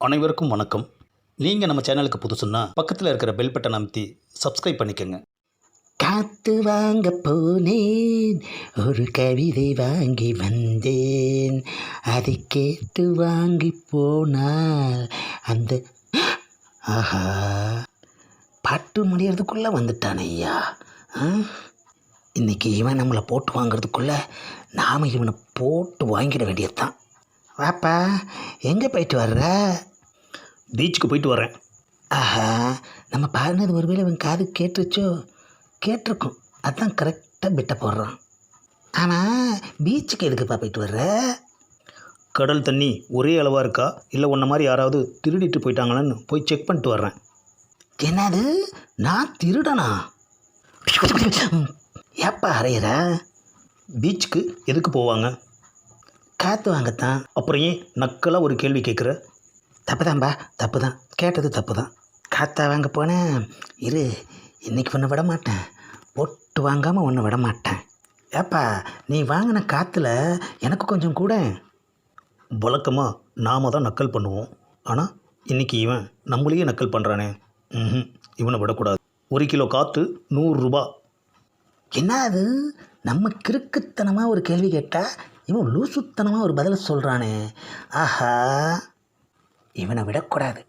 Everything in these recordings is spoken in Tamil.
அனைவருக்கும் வணக்கம். நீங்கள் நம்ம சேனலுக்கு புதுசுன்னா பக்கத்தில் இருக்கிற பெல் பட்டன் அமைத்தி சப்ஸ்கிரைப் பண்ணிக்கோங்க. காத்து வாங்க போனேன், ஒரு கவிதை வாங்கி வந்தேன், அதை கேட்டு வாங்கி போனால் அந்த ஆஹா, பாட்டு முடியறதுக்குள்ளே வந்துட்டான் ஐயா. இன்னைக்கு இவன் நம்மளை போட்டு வாங்கிறதுக்குள்ளே நாம் இவனை போட்டு வாங்கிட வேண்டியதுதான். வாப்பா, எங்கே போயிட்டு வர்ற? பீச்சுக்கு போயிட்டு வரேன். ஆஹா, நம்ம பாடினது ஒருவேளை இவன் காது கேட்டுருச்சோ? கேட்டிருக்கும், அதான் கரெக்டாக பிட்ட போடுறான். ஆனால் பீச்சுக்கு எதுக்குப்பா போயிட்டு வர்ற? கடல் தண்ணி ஒரே அளவாக இருக்கா, இல்லை உன்ன மாதிரி யாராவது திருடிட்டு போயிட்டாங்களான்னு போய் செக் பண்ணிட்டு வர்றேன். என்னது, நான் திருடனா? ஏப்பா அறையிற? பீச்சுக்கு எதுக்கு போவாங்க? காற்று வாங்கத்தான். அப்புறம் ஏன் நக்கலாக ஒரு கேள்வி கேட்குற? தப்பு தான்பா, தப்பு தான், கேட்டது தப்பு தான். காற்றா வாங்க போனேன். இரு, இன்னைக்கு ஒன்று விட மாட்டேன், பொட்டு வாங்காமல் ஒன்று விட மாட்டேன். ஏப்பா, நீ வாங்கின காற்றுல எனக்கு கொஞ்சம் கூட. வழக்கமாக நாம தான் நக்கல் பண்ணுவோம், ஆனால் இன்றைக்கி இவன் நம்மளையே நக்கல் பண்ணுறானே. இவனை விடக்கூடாது. 1 கிலோ காற்று 100 ரூபா. என்ன அது, நம்ம கிறுக்குத்தனமாக ஒரு கேள்வி கேட்டால் இவன் லூசுத்தனமாக ஒரு பதில் சொல்கிறானே. ஆஹா, இவனை விடக்கூடாது.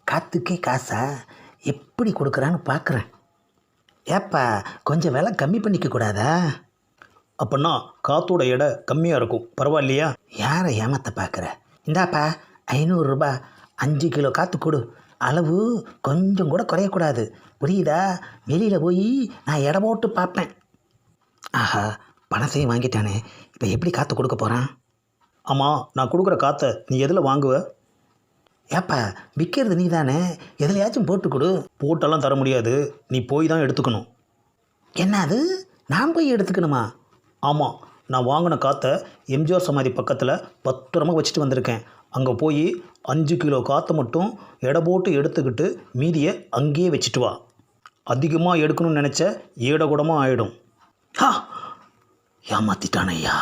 காற்றுக்கே காசா, எப்படி கொடுக்குறான்னு பார்க்குறேன். ஏப்பா, கொஞ்சம் விலை கம்மி பண்ணிக்க கூடாதா? அப்படின்னா காற்றோட எடை கம்மியாக இருக்கும், பரவாயில்லையா? யாரை ஏமாற்ற பார்க்குற? இந்தாப்பா 500 ரூபா, 5 கிலோ காற்று கொடு. அளவு கொஞ்சம் கூட குறையக்கூடாது, புரியுதா? வெளியில் போய் நான் எடை போட்டு பார்ப்பேன். ஆஹா, பணத்தையும் வாங்கிட்டானே, இப்போ எப்படி காற்று கொடுக்க போகிறான்? ஆமாம், நான் கொடுக்குற காற்றை நீ எதில் வாங்குவ? ஏப்பா, விற்கிறது நீ தானே, எதுலையாச்சும் போட்டு கொடு. போட்டெல்லாம் தர முடியாது, நீ போய் தான் எடுத்துக்கணும். என்ன அது, நான் போய் எடுத்துக்கணுமா? ஆமாம், நான் வாங்கின காற்றை எம்ஜிஆர் சமாதி பக்கத்தில் பத்திரமா வச்சுட்டு வந்திருக்கேன். அங்கே போய் 5 கிலோ காற்றை மட்டும் எடை போட்டு எடுத்துக்கிட்டு மீதியை அங்கேயே வச்சுட்டு வா. அதிகமாக எடுக்கணும்னு நினச்ச ஏடகுடமாக ஆகிடும். ஏமாற்றிட்டான் ஐயா,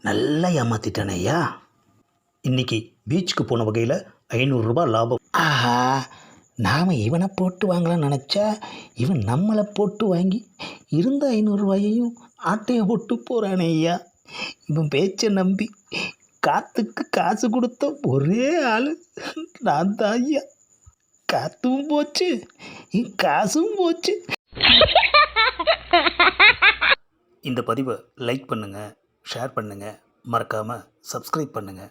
நல்லா ஏமாற்றிட்டான் ஐயா. இன்றைக்கி பீச்சுக்கு போன வகையில் 500 ரூபா லாபம். ஆஹா, நாம் இவனை போட்டு வாங்கலாம்னு நினச்சா இவன் நம்மளை போட்டு வாங்கி இருந்த 500 ரூபாயையும் ஆட்டையை போட்டு போகிறானே ஐயா. இவன் பேச்சை நம்பி காற்றுக்கு காசு கொடுத்த ஒரே ஆள் நான் தான் ஐயா. காற்றும் போச்சு, காசும் போச்சு. இந்த பதிவை லைக் பண்ணுங்கள், ஷேர் பண்ணுங்கள், மறக்காமல் சப்ஸ்கிரைப் பண்ணுங்கள்.